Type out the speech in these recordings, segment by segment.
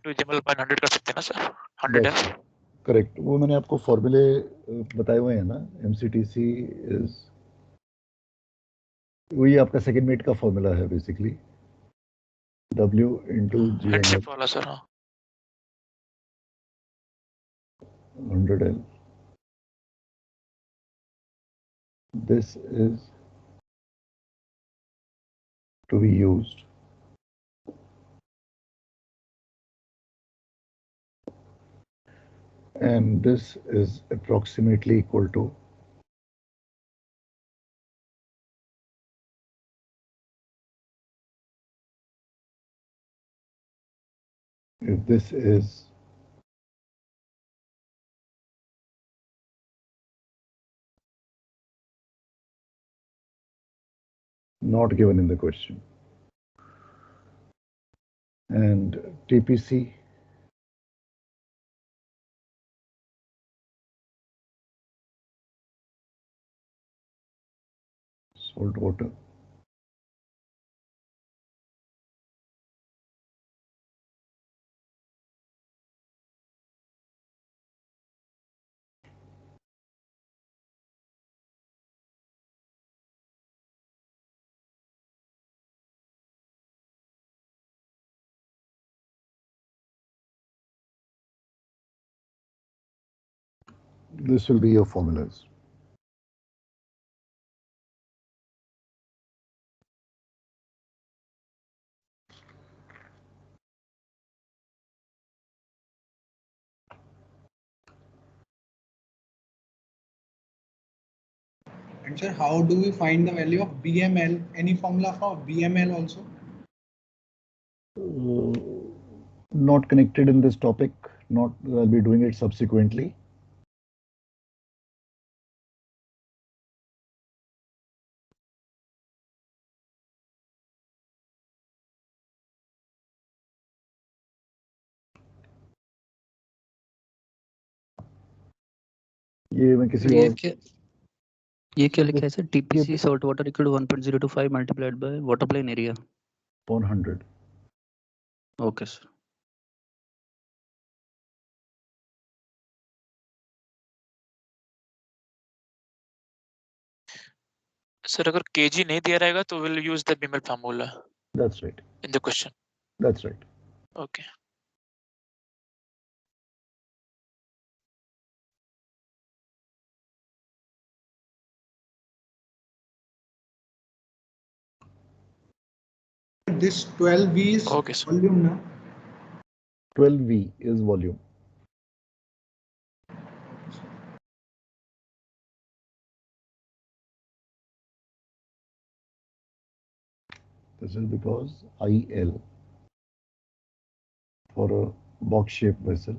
To जिमल bye 100 कर सकते हैं ना सर, 100 करेक्ट, वो मैंने आपको फॉर्मूले बताए हुए हैं ना, MCTC इज वही आपका सेकेंड मेट का फॉर्मूला है basically, W into GML headship वाला सर। हाँ 100L. This is to be used and this is approximately equal to if this is not given in the question and TPC salt water this will be your formulas. And sir, how do we find the value of BML? Any formula for BML also? Not connected in this topic, not I'll be doing it subsequently. ये मैं किसी और ये क्या लिखा है sir? TPC salt water equal to 1.025 multiplied by water plane area upon 100. Okay sir. Sir अगर kg नहीं दिया रहेगा तो we'll use the Bimel formula That's right. in the question. That's right. Okay. This 12V is Okay, sir. volume now. 12V is volume. This is because IL for a box-shaped vessel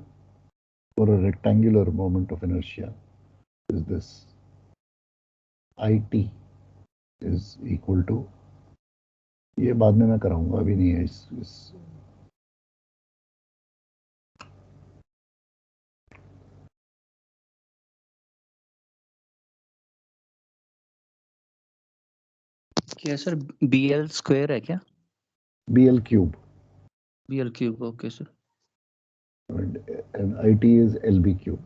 for a rectangular moment of inertia is this. IT is equal to, ये बाद में मैं कराऊंगा, अभी नहीं है इस क्या सर BL square है क्या? BL cube BL cube. Okay sir. and IT is LB cube.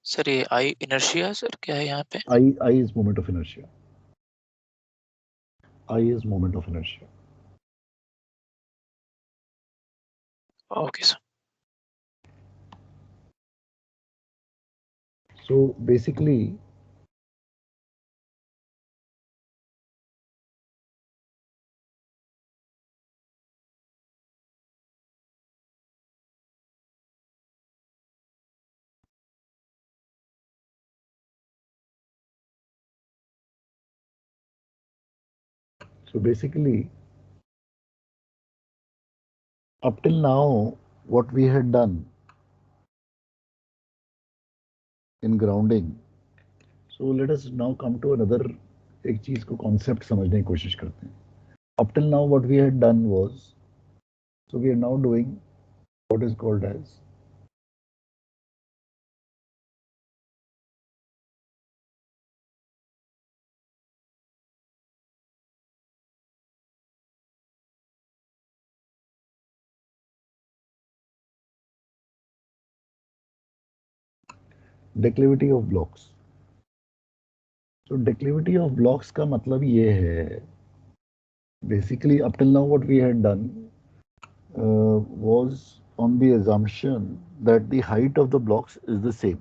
Sir ये I inertia सर क्या है यहाँ पे? I is moment of inertia. I is moment of inertia. Okay sir. So basically, up till now, what we had done in grounding. So let us now come to another एक चीज को concept समझने की कोशिश करते हैं. up till now what we had done was, so we are now doing what is called as declivity of blocks. So declivity of blocks का मतलब ये है, basically up till now what we had done was on the assumption that the height of the blocks is the same.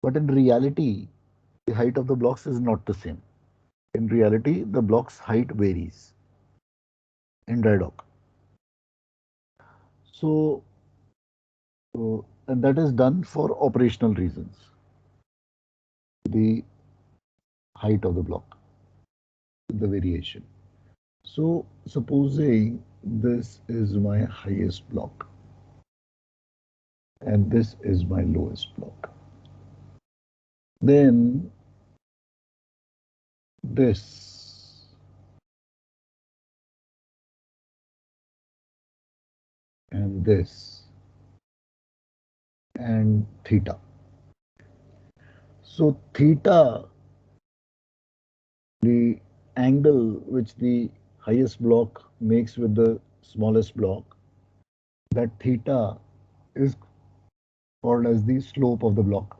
But in reality, the height of the blocks is not the same. In reality, the block's height varies in dry dock. So, and that is done for operational reasons. The height of the block, the variation. So, supposing this is my highest block and this is my lowest block, then this and this and theta. So theta, the angle which the highest block makes with the smallest block, that theta is called as the slope of the block.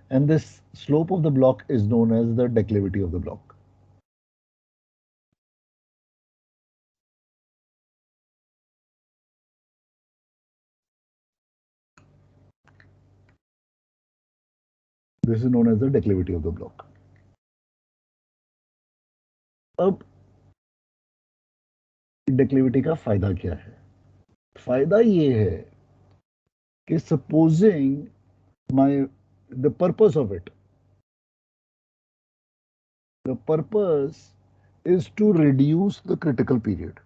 And this slope of the block is known as the declivity of the block. This is known as the declivity of the block. अब declivity का फायदा क्या है? फायदा ये है कि supposing the purpose of it, the purpose is to reduce the critical period.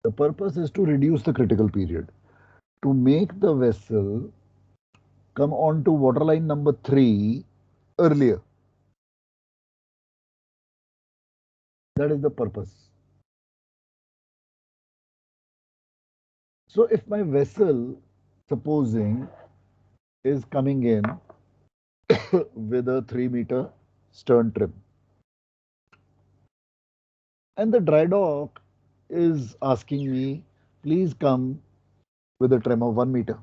The purpose is to reduce the critical period, to make the vessel come on to waterline number 3 earlier. That is the purpose. So if my vessel, supposing, is coming in with a 3-meter stern trim, and the dry dock is asking me, please come with a trim of 1 meter.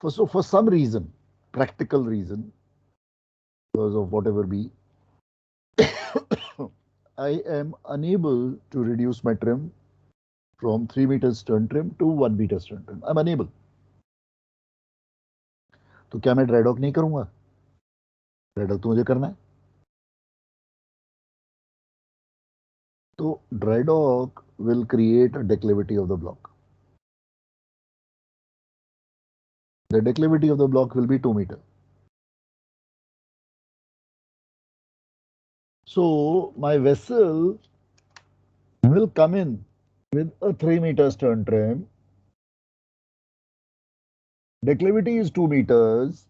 So for some reason, practical reason, because of whatever be, I am unable to reduce my trim from 3 meters stern trim to 1 meter stern trim. I'm unable. तो क्या मैं dry dock नहीं करूंगा? Dry dock तो मुझे करना है. तो dry dock will create a declivity of the block. The declivity of the block will be 2 meter. So my vessel will come in with a 3 meter stern trim. Declivity is 2 meters.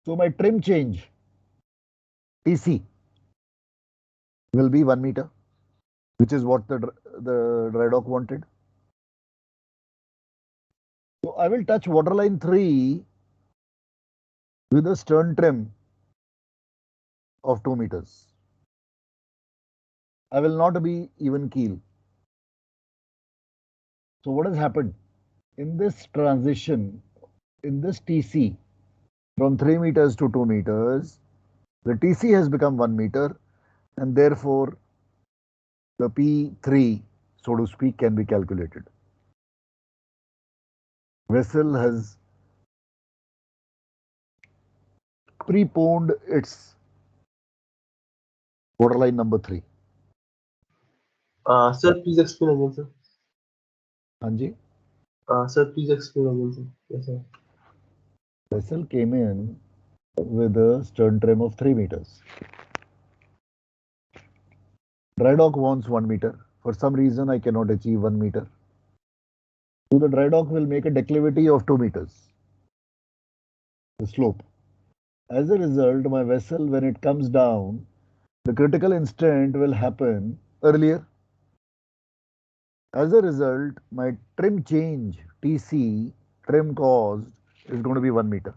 So my trim change, TC, will be 1 meter, which is what the dry dock wanted. So I will touch waterline 3 with a stern trim of 2 meters. I will not be even keel. So what has happened? In this transition, in this TC, from 3 meters to 2 meters, the TC has become 1 meter, and therefore the P3, so to speak, can be calculated. Vessel has preponed its waterline number 3. Sir, please explain again, sir. Hanji? Sir, please explain again, sir. Yes, sir. Vessel came in with a stern trim of 3 meters. Dry dock wants 1 meter. For some reason, I cannot achieve 1 meter. So the dry dock will make a declivity of 2 meters, the slope. As a result, my vessel, when it comes down, the critical instant will happen earlier. As a result, my trim change, TC, trim cost, is going to be 1 meter.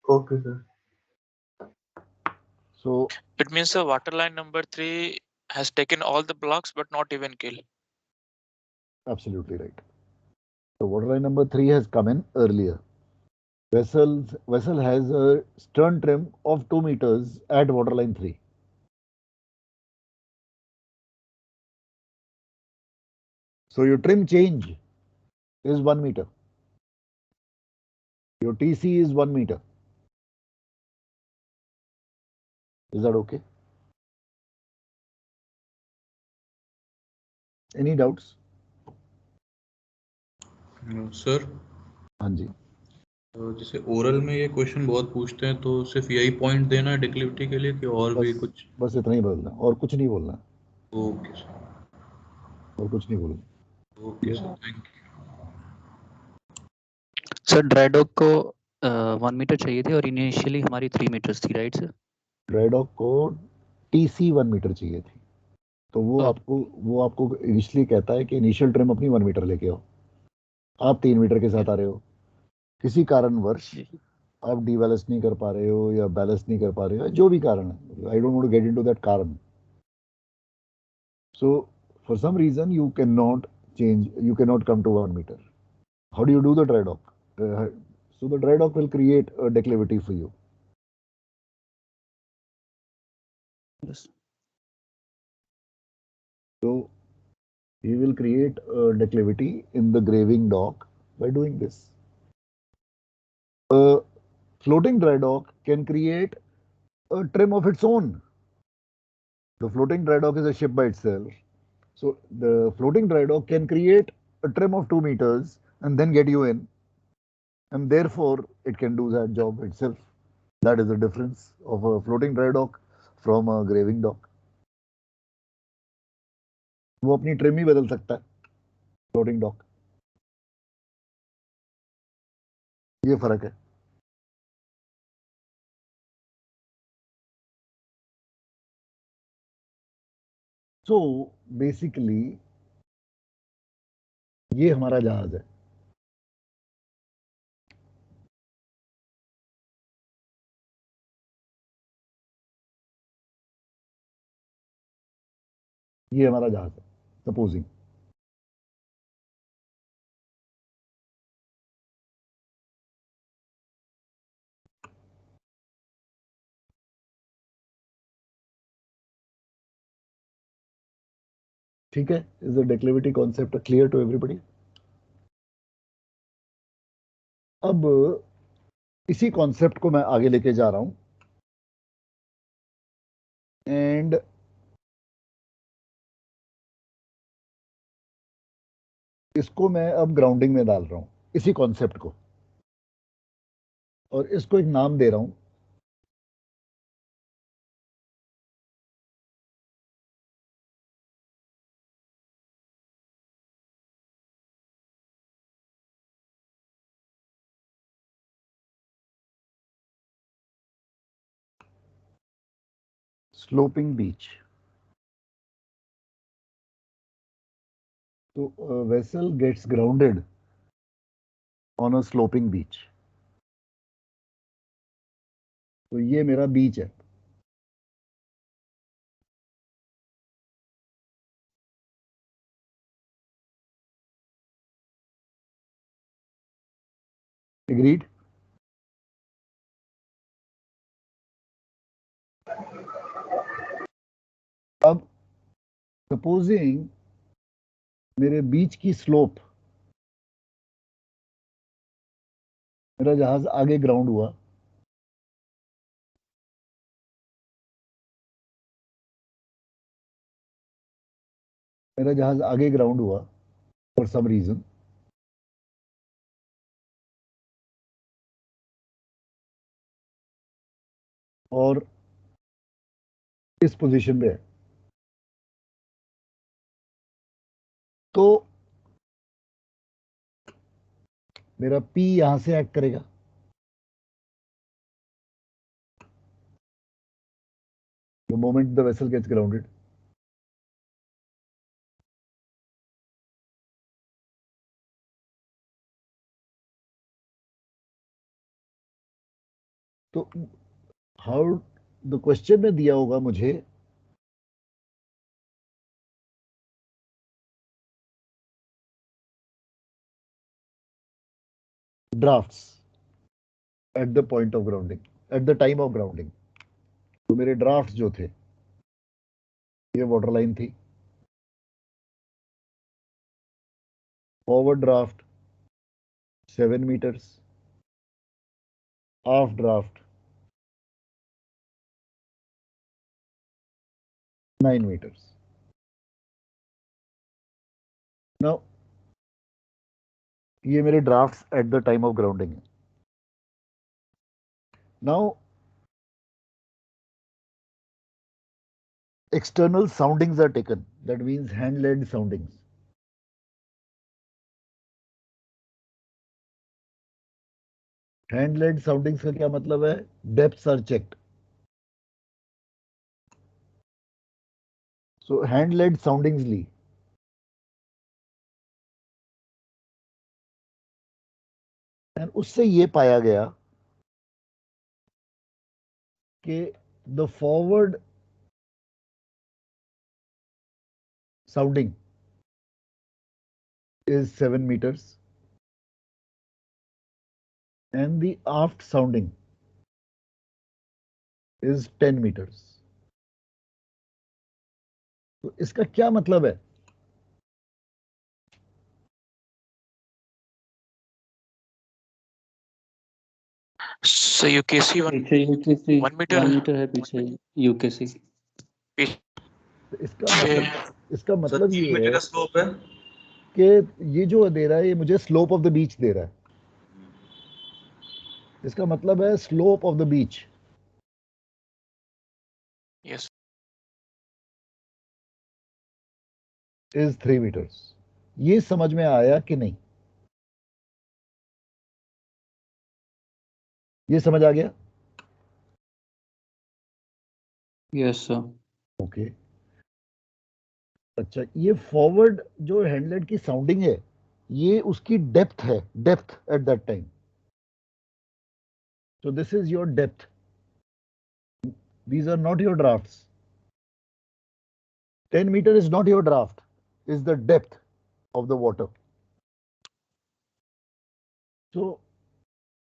Okay, sir. So It means the waterline number 3 has taken all the blocks but not even kill. absolutely right. So waterline number 3 has come in earlier. Vessel has a stern trim of 2 meters at waterline 3. So your trim change is 1 meter. Your TC is 1 meter. Is that okay? Any doubts? Sir हाँ जी. जैसे oral में ये question बहुत पूछते हैं, तो सिर्फ यही पॉइंट देना है डिक्लिविटी के लिए कि और भी कुछ? बस इतना ही बोलना और कुछ नहीं बोलना. Okay sir. और कुछ नहीं बोलना. Okay sir, thank you. Sir dry dock को 1 मीटर चाहिए थे और इनिशियली हमारी 3 मीटर्स थी, राइट सर? ड्राई डॉक को TC 1 मीटर चाहिए थी. तो वो आपको इनिशियली कहता है कि इनिशियल ट्रिम अपनी 1 मीटर लेके आओ. आप 3 मीटर के साथ आ रहे हो. किसी कारणवश आप डीबैलेंस नहीं कर पा रहे हो या बैलेंस नहीं कर पा रहे हो, जो भी कारण है. I don't want to get into that कारण. So for some reason you cannot come to 1 meter. How do you do the dry dock? So the dry dock will create a declivity for you. Yes. So he will create a declivity in the graving dock by doing this. A floating dry dock can create a trim of its own. The floating dry dock is a ship by itself. So the floating dry dock can create a trim of 2 meters and then get you in, and therefore it can do that job itself. That is the difference of a floating dry dock from a graving dock. वो अपनी trim ही बदल सकता है, floating dock. ये फर्क है. So basically ये हमारा जहाज है. ये हमारा जहाज है. सपोजिंग ठीक है. Is the declivity concept clear to everybody? अब इसी कॉन्सेप्ट को मैं आगे लेके जा रहा हूं एंड इसको मैं अब ग्राउंडिंग में डाल रहा हूं, इसी कॉन्सेप्ट को, और इसको एक नाम दे रहा हूं. Sloping beach. So a vessel gets grounded on a sloping beach. तो ये मेरा बीच है. Agreed? अब सपोजिंग मेरे बीच की स्लोप, मेरा जहाज आगे ग्राउंड हुआ, मेरा जहाज आगे ग्राउंड हुआ फॉर सम रीजन, और इस पोजीशन पे है. तो मेरा P यहां से एक्ट करेगा, the moment the vessel gets grounded. तो हाउ द क्वेश्चन में दिया होगा मुझे drafts eight the point of grounding, at the time of grounding. तो मेरे ड्राफ्ट्स जो थे, ये वाटर लाइन थी, forward draft 7 meters, aft draft 9 meters. Now ये मेरे ड्राफ्ट्स एट द टाइम ऑफ ग्राउंडिंग है। Now external soundings are taken, that means hand led soundings. Hand lead soundings का क्या मतलब है? Depths are checked. So hand lead soundings ली, एंड उससे ये पाया गया कि the forward sounding is 7 meters and the aft sounding is 10 meters. तो इसका क्या मतलब है? So UKC पीछे यूकेसी 1 meter 1 मीटर है पीछे यूकेसी। इसका मतलब ये 3 मीटर है का स्लोप है। कि ये जो दे रहा है ये मुझे स्लोप ऑफ द बीच दे रहा है। इसका मतलब है slope of the beach yes is 3 meters। ये समझ में आया कि नहीं? ये समझ आ गया? Yes sir. ओके अच्छा, ये फॉरवर्ड जो हैंडलेट की साउंडिंग है ये उसकी डेप्थ है, depth at that time. So this is your depth. These are not your drafts. 10 meter is not your draft, is the depth of the water. So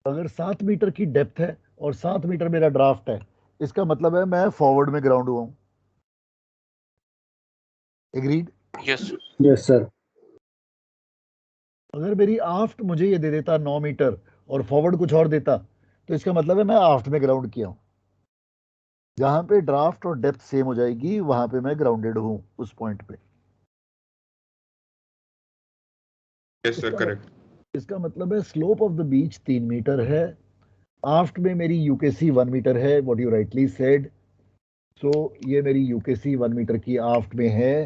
अगर 7 metre की डेप्थ है और 7 मीटर मेरा draft है, इसका मतलब है मैं फॉरवर्ड में ग्राउंड हुआ हूं। एग्रीड? yes yes sir. अगर मेरी आफ्ट मुझे ये दे देता 9 मीटर और फॉरवर्ड कुछ और देता, तो इसका मतलब है मैं आफ्ट में ग्राउंड किया हूं। जहां पे ड्राफ्ट और डेप्थ सेम हो जाएगी वहां पे मैं ग्राउंडेड हूं, उस पॉइंट पे। Yes sir, correct. इसका मतलब है slope of the beach 3 metre है, आफ्ट में मेरी यूकेसी 1 मीटर है, what you rightly said. So ये मेरी यूकेसी 1 मीटर की आफ्ट में है।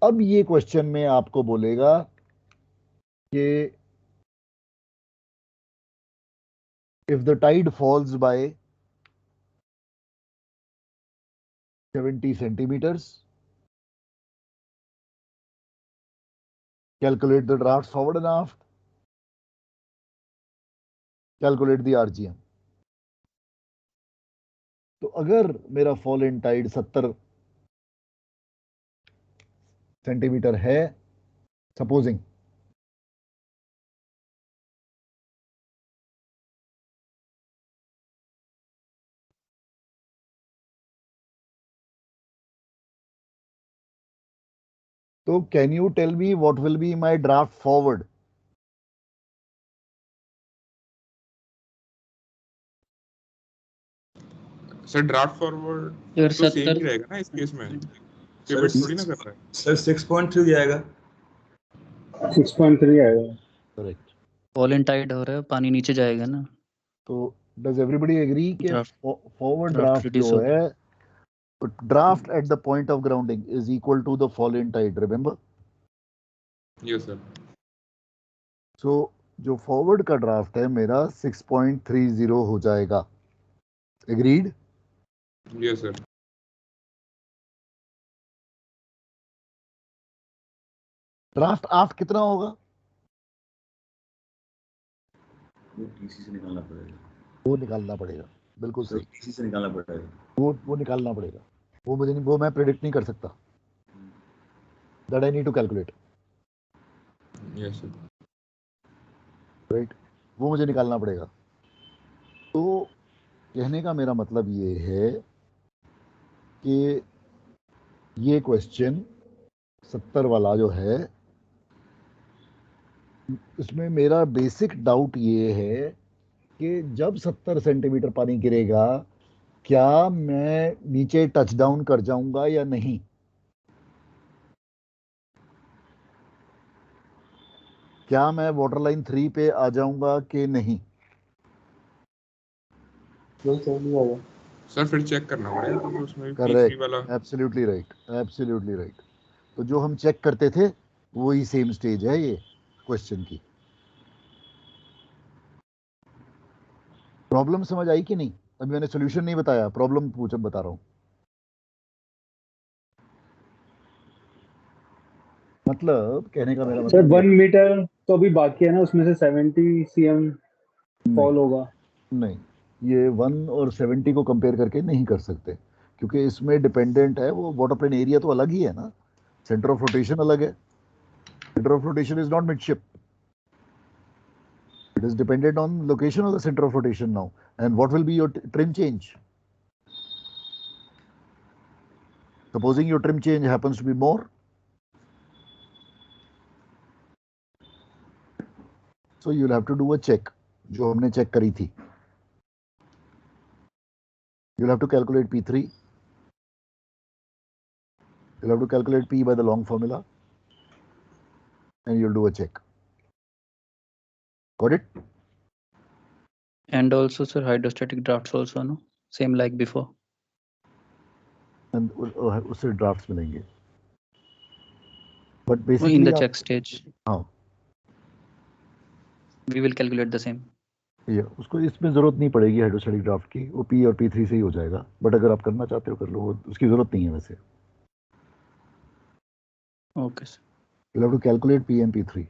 अब ये क्वेश्चन में आपको बोलेगा कि if the tide falls by 70 centimeters, calculate the drafts forward and aft, calculate the RGM. तो अगर मेरा फॉल इन टाइड 70 सेंटीमीटर है, सपोजिंग, तो can you tell me what will be my draft forward? Sir draft forward sir तो same 70 ही रहेगा ना इस केस में, सर, पिवट थोड़ी ना कर रहा है। सर 6.3 आएगा। 6.3 आएगा। करेक्ट। फॉल इन टाइड हो रहा है, पानी नीचे जाएगा ना। तो Does everybody agree कि Draft. forward Draft draft reduce जो हो है, draft at the point of grounding is equal to the fall in tide, remember? Yes, sir. So जो forward का draft है मेरा 6.30 हो जाएगा. Agreed? Yes, sir. Draft aft कितना होगा? वो टीसी से निकालना पड़ेगा. वो निकालना पड़ेगा. बिल्कुल सर सही. टीसी से निकालना पड़ेगा. वो निकालना पड़ेगा. वो मैं प्रेडिक्ट नहीं कर सकता. That I need to calculate. Yes, sir. Right, वो मुझे निकालना पड़ेगा. तो कहने का मेरा मतलब ये है कि ये क्वेश्चन 70 वाला जो है, इसमें मेरा बेसिक डाउट ये है कि जब 70 सेंटीमीटर पानी गिरेगा, क्या मैं नीचे टच डाउन कर जाऊंगा या नहीं? क्या मैं वाटर लाइन 3 पे आ जाऊंगा कि नहीं? सर फिर चेक करना पड़ेगा क्योंकि उसमें भी P3 करेक्ट, वाला. Absolutely right, absolutely right. तो जो हम चेक करते थे वही सेम स्टेज है ये क्वेश्चन की. प्रॉब्लम समझ आई कि नहीं? अभी मैंने सॉल्यूशन नहीं बताया, प्रॉब्लम बता रहा हूं. मतलब कहने का मेरा सर मतलब 1 मीटर तो अभी बाकी है ना, उसमें से 70 cm फॉल होगा. नहीं, ये 1 और 70 को कंपेयर करके नहीं कर सकते, क्योंकि इसमें डिपेंडेंट है वो वाटर प्लेन एरिया तो अलग ही है ना. सेंटर ऑफ रोटेशन अलग है. Centre of rotation is not midship. It is dependent on location of the center of rotation now. And what will be your trim change? Supposing your trim change happens to be more. So you'll have to do a check. जो हमने check करी थी. You'll have to calculate P3. You'll have to calculate P by the long formula. And you'll do a check. Got it? And also, sir, hydrostatic drafts also, no? Same like before. And उससे drafts मिलेंगे. But In basically the check stage, हाँ, we will calculate the same. ये उसको इसमें जरूरत नहीं पड़ेगी hydrostatic draft की. वो P और P3 से ही हो जाएगा. बट अगर आप करना चाहते हो कर लो, उसकी जरूरत नहीं है वैसे. Okay, sir. You'll have to calculate P and P3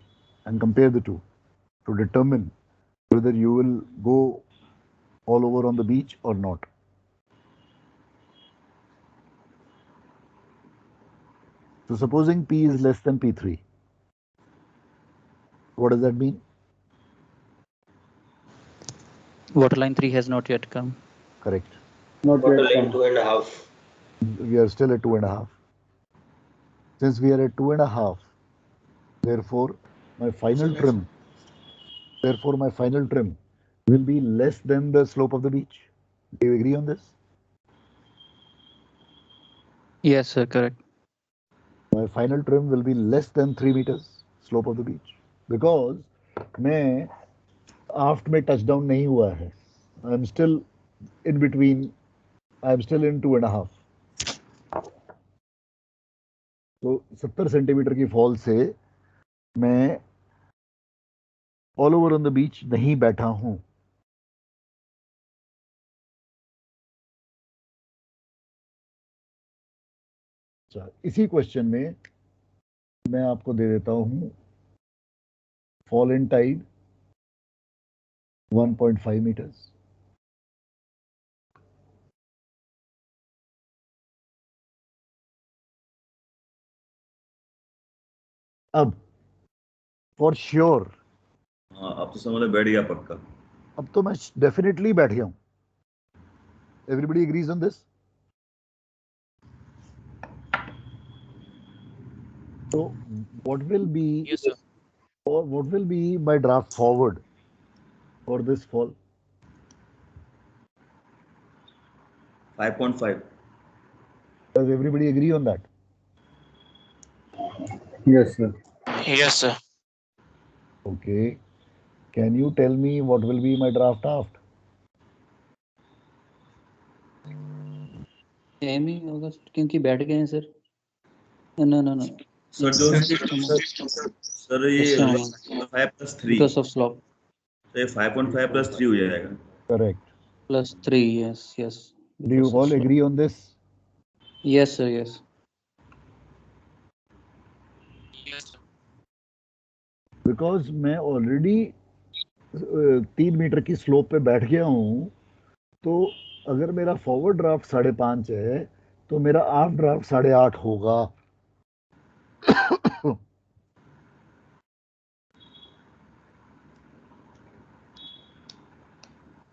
and compare the two to determine whether you will go all over on the beach or not. So supposing P is less than P3, what does that mean? Water line 3 has not yet come. Correct. Not Water yet line come. 2.5. We are still at 2.5. Since we are at 2.5, therefore my final trim will be less than the slope of the beach. Do you agree on this? Yes, sir, correct. My final trim will be less than 3 meters slope of the beach, because मैं aft में touchdown नहीं हुआ है. I'm still in between. I'm still in 2.5. तो 70 centimetre की fall से मैं all over on the beach नहीं बैठा हूं. अच्छा, इसी क्वेश्चन में मैं आपको दे देता हूं फॉल इन टाइड 1.5 मीटर्स. अब फॉर श्योर, हाँ अब तो समझ लो बैठ गया पक्का. अब तो मैं डेफिनेटली बैठ गया हूं. Everybody agrees on this? So what will be Yes, sir. or what will be my draft forward for this fall? 5.5. Does everybody agree on that? Yes, sir. Yes, sir. Okay. Can you tell me what will be my draft aft? Same ही होगा क्योंकि बैठ गए हैं sir. No no no sir जो sir ये 5+3 because of slope तो ये 5.5+3 हो जाएगा। Correct. +3 yes Do you all agree on this? yes sir yes Because मैं ऑलरेडी 3 मीटर की स्लोप पे बैठ गया हूँ, तो अगर मेरा फॉरवर्ड ड्राफ्ट 5.5 है तो मेरा आफ्ट ड्राफ्ट 8.5 होगा।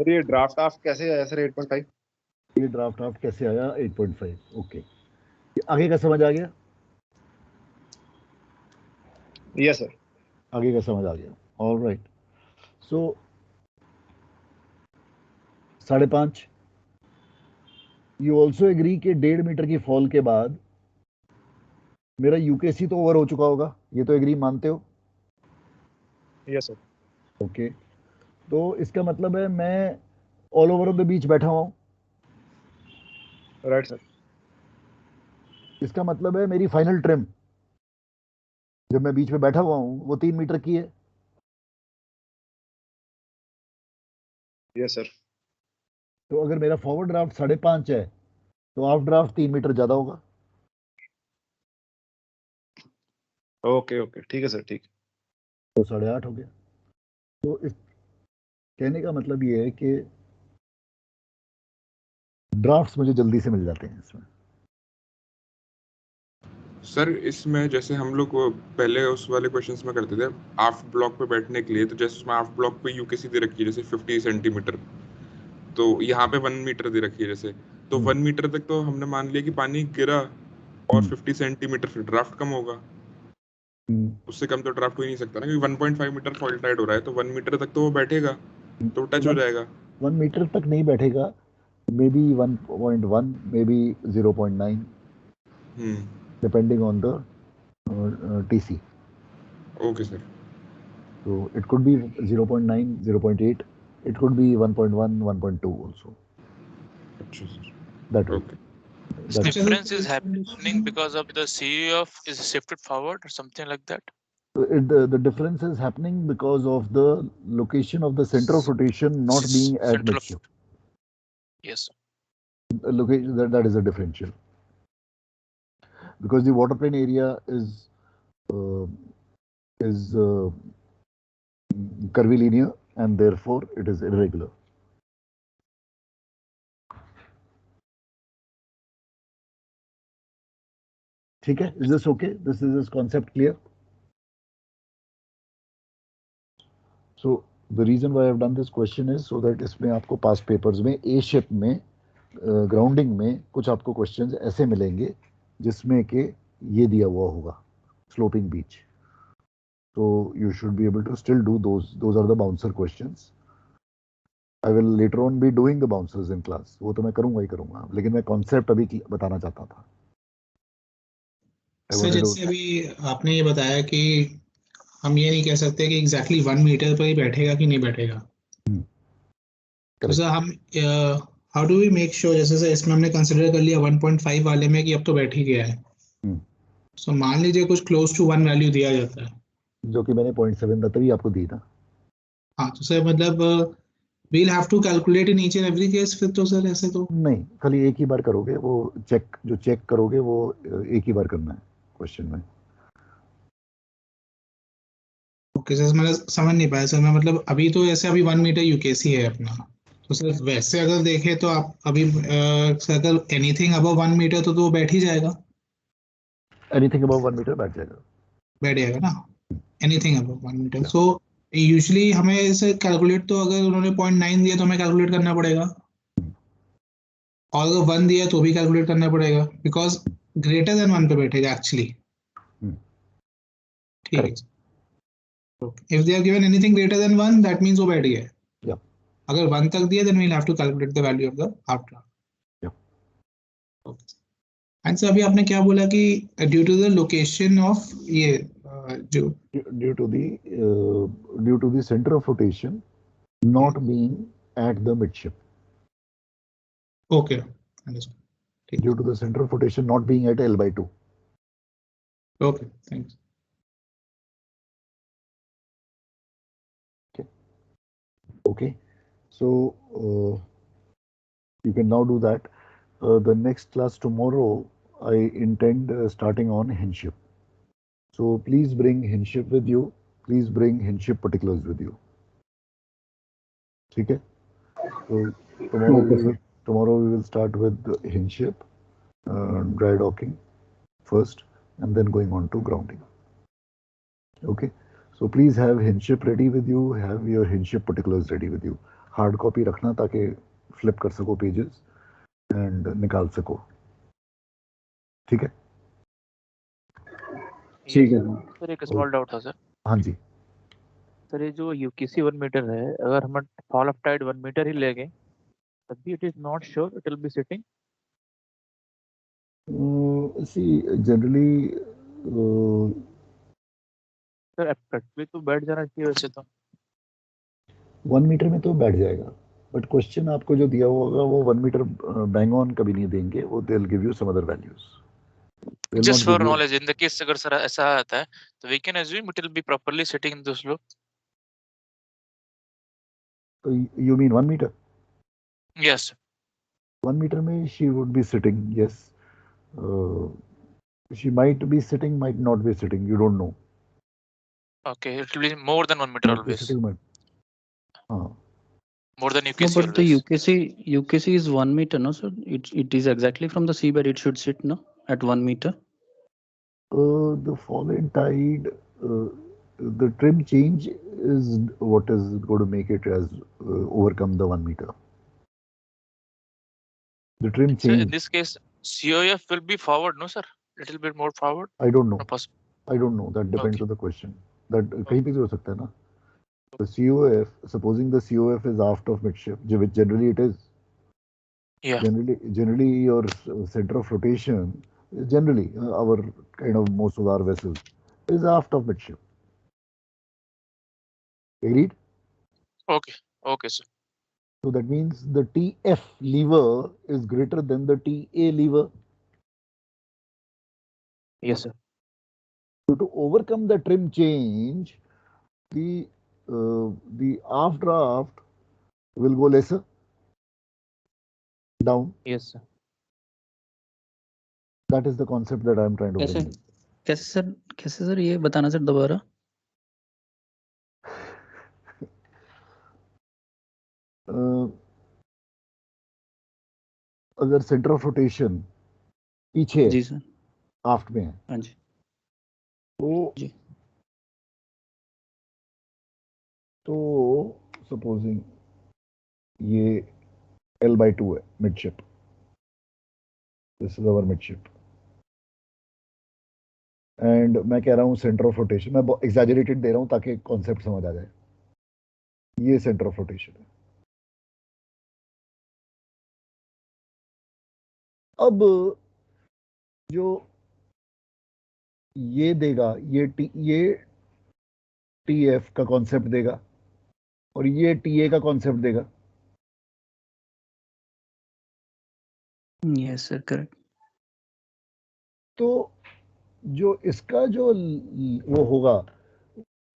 सर ये ड्राफ्ट ऑफ कैसे आया सर 8.5? ये ड्राफ्ट ऑफ कैसे आया 8.5? ओके, आगे का समझ आ गया? Yes sir. आगे का समझ आ गया। All right, so 5.5। You also agree कि 1.5 मीटर की फॉल के बाद मेरा यूकेसी तो ओवर हो चुका होगा, ये तो एग्री मानते हो? Yes sir. ओके, तो इसका मतलब है मैं all over on the beach बैठा हुआ हूँ। Right sir. इसका मतलब है मेरी फाइनल ट्रिम जब मैं बीच में बैठा हुआ हूँ वो 3 मीटर की है। Yes sir. तो अगर मेरा फॉरवर्ड ड्राफ्ट 5.5 है तो आफ्ट ड्राफ्ट 3 मीटर ज्यादा होगा। ओके ओके ठीक है सर, ठीक। तो 8.5 हो गया। तो इस कहने का मतलब ये है कि ड्राफ्ट्स मुझे जल्दी से मिल जाते हैं इसमें। सर इसमें जैसे हम लोग पहले उस वाले क्वेश्चंस में करते थे आफ्ट ब्लॉक पे बैठने के लिए, तो जैसे उसमें आफ्ट ब्लॉक पे यूकेसी दे रखी है जैसे 50 सेंटीमीटर, तो यहाँ पे 1 मीटर दे रखी है जैसे, तो 1 मीटर तक तो हमने मान लिया कि पानी गिरा और 50 सेंटीमीटर फिर ड्राफ्ट कम होगा। उससे कम तो ड्राफ्ट हो ही नहीं सकता ना, क्योंकि 1.5 मीटर फॉल टाइड हो रहा है, तो 1 मीटर तक तो वो बैठेगा, तो टच हो जाएगा। 1 मीटर तक नहीं बैठेगा, may be 1.1, may be 0.9, depending on the TC. Okay sir. So it could be 0.9, 0.8, it could be 1.1, 1.2 also. अच्छा sir. That way. This difference is happening because of the CUF is shifted forward or something like that? The difference is happening because of the location of the center of rotation not being at midship. Yes. Location that is a differential. Because the water plane area is curvilinear and therefore it is irregular. ठीक है? Is this okay? Is this concept clear? So the reason why I have done this question is so that इसमें आपको past papers में A shape में grounding में कुछ आपको questions ऐसे मिलेंगे जिसमें कि ये दिया हुआ होगा स्लोपिंग बीच, तो you should be able to still do those are the bouncer questions. I will later on be doing the bouncers in class, वो तो मैं करूंगा ही करूंगा, लेकिन मैं कॉन्सेप्ट अभी बताना चाहता था। सर जैसे अभी आपने ये बताया कि हम ये नहीं कह सकते कि एग्जैक्टली 1 मीटर पर ही बैठेगा कि नहीं बैठेगा, तो सर हम how do we make sure, जैसे सर इसमें हमने कंसिडर कर लिया 1.5 वाले में कि अब तो बैठ ही गया है, सो मान लीजिए कुछ क्लोज टू 1 वैल्यू दिया जाता है, जो कि मैंने 0.7 तभी आपको दी था। हाँ, तो सर मतलब we'll have to calculate in each and every case फिर तो सर ऐसे तो नहीं, खाली एक ही बार करोगे, वो चेक करोगे वो एक ही बार करना है क्वेश्चन में। ओके सर, मतलब समझ नहीं पाया सर मैं, मतलब अभी तो ऐसे अभी 1 मीटर यूकेसी है अपना, तो सर वैसे अगर देखें तो आप अभी सर अगर एनीथिंग अबव 1 मीटर तो बैठ ही जाएगा। एनीथिंग अबव 1 मीटर बैठ जाएगा ना, anything above 1 metre. So usually हमें इसे कैलकुलेट, तो अगर उन्होंने 0.9 दिया तो हमें कैलकुलेट करना पड़ेगा, और अगर 1 दिया तो भी कैलकुलेट करना पड़ेगा, बिकॉज ग्रेटर देन 1 पे बैठेगा एक्चुअली। ठीक है, if they are given anything greater than 1 that means वो बैठ गया। अगर 1 तक दिया then we'll have to calculate the value of the after। And sir अभी आपने क्या बोला कि due to the location of ये जो due to the center of rotation not being at the midship। Okay understood. ठीक. due to the center of rotation not being at L/2. Okay, thanks. Okay, so you can now do that. The next class tomorrow, I intend starting on Hinship. So please bring Hinship with you. Please bring Hinship particulars with you. Okay. So tomorrow we will start with Hinship, dry docking first, and then going on to grounding. Okay. So please have Hinship ready with you. Have your Hinship particulars ready with you. Hard copy रखना ताकि flip कर सको pages and निकाल सको. ठीक है? ठीक है सर एक स्मॉल डाउट था सर. हाँ जी. सर ये जो यूकेसी 1 मीटर है, अगर हम फॉल ऑफ टाइड 1 मीटर ही लेंगे तब भी it is not sure it will be sitting. See, generally sir practically तो बैठ जाना चाहिए वैसे तो. 1 मीटर में तो बैठ जाएगा, बट क्वेश्चन आपको जो दिया होगा वो 1 मीटर बैंग ऑन कभी नहीं देंगे. वो they will give you some other values. Just for knowledge, in the case अगर सर ऐसा आता है तो we can assume it will be properly sitting in the slope. You mean 1 meter? Yes. 1 meter में she would be sitting. Yes. She might be sitting, might not be sitting. You don't know. Okay, it will be more than 1 meter always. More than UKC. No, but always. the UKC is 1 meter, no, sir? It is exactly from the seabed. It should sit, no, at 1 meter. The fall in tide, the trim change is what is going to make it as overcome the 1 meter. The trim change. So in this case, COF will be forward, no, sir? Little bit more forward. I don't know. No, I don't know. That depends on the question. That कहीं भी हो सकता है ना. The COF, supposing the COF is aft of midship, which generally it is. Yeah. Generally your center of rotation, generally our kind of most of our vessels is aft of midship. Agreed? Okay. Okay, sir. So that means the TF lever is greater than the TA lever. Yes, sir. So to overcome the trim change, the aft draft will go lesser down. Yes, sir. That is the concept that I am trying to bring. कैसे sir ये बताना sir दोबारा. अगर centre of rotation पीछे जी sir आफ्ट में है. हाँ जी. तो सपोजिंग ये L/2 है midship. This is our midship and मैं कह रहा हूँ सेंटर ऑफ रोटेशन, मैं एग्जैजरेटेड दे रहा हूँ ताकि कॉन्सेप्ट समझ आ जाए. ये सेंटर ऑफ रोटेशन है. अब जो ये देगा, ये TF का कॉन्सेप्ट देगा और ये TA का कॉन्सेप्ट देगा. Yes sir correct. तो जो इसका जो वो होगा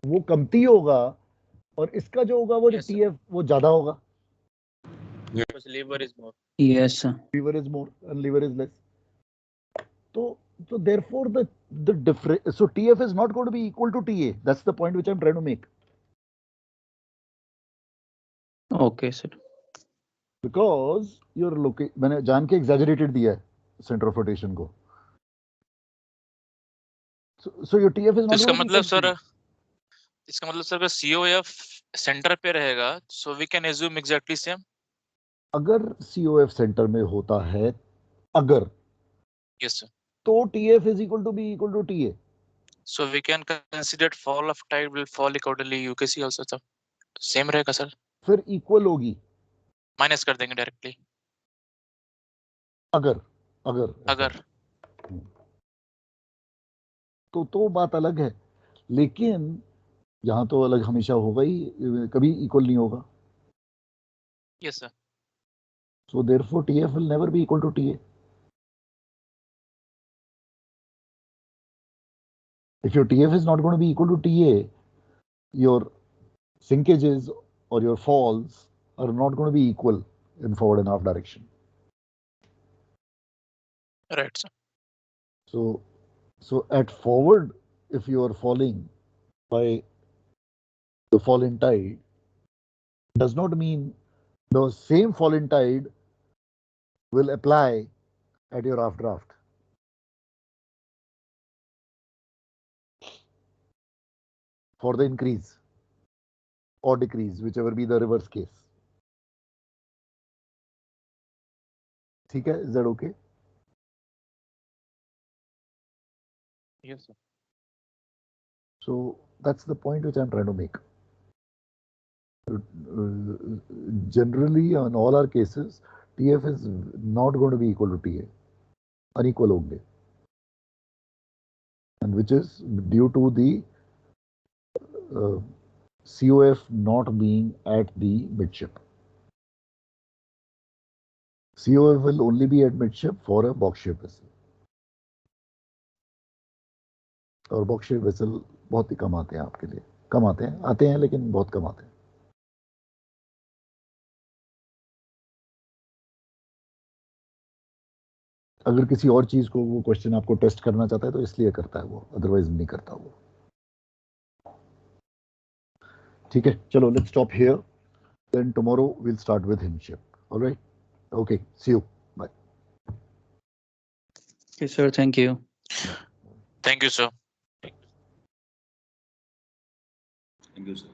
वो कमती होगा और इसका जो होगा वो TF वो ज्यादा होगा. Because lever is more. Yes sir. Lever is more and lever is less. So therefore the difference, so TF is not going to be equal to TA. That's the point which I'm trying to make. Okay sir. Because your मैंने जान के exaggerated दिया है center of rotation को. So your TF is not. इसका मतलब sir अगर COF centre पे रहेगा so we can assume exactly same. अगर COF सेंटर में होता है अगर. Yes sir. तो TF is equal to TA. So we can consider fall of tide will fall accordingly UKC also तो same रहेगा सर. फिर equal होगी. माइनस कर देंगे डायरेक्टली. अगर तो बात अलग है, लेकिन यहाँ तो अलग हमेशा होगा ही, कभी इक्वल नहीं होगा. Yes sir. So therefore TF will never be equal to TA. If your TF is not going to be equal to TA, your sinkages or your falls are not going to be equal in forward and aft direction. Right, sir. So at forward, if you are falling by the fall in tide, does not mean the same fall in tide will apply at your aft draft. For the increase or decrease, whichever be the reverse case. ठीक है? Is that okay? Yes, sir. So that's the point which I'm trying to make. Generally, on all our cases, TF is not going to be equal to TA. Unequal होंगे. And which is due to the COF not being at the midship. COF will only be at midship for a box shape vessel. और box shape vessel बहुत ही कम आते हैं आपके लिए, कम आते हैं लेकिन बहुत कम आते हैं. अगर किसी और चीज को वो क्वेश्चन आपको टेस्ट करना चाहता है तो इसलिए करता है वो, अदरवाइज नहीं करता वो. ठीक है, चलो let's stop here, then tomorrow we will start with midship. Alright, okay, see you, bye. Okay, sir. Thank you. Thank you, sir. Thank you, sir.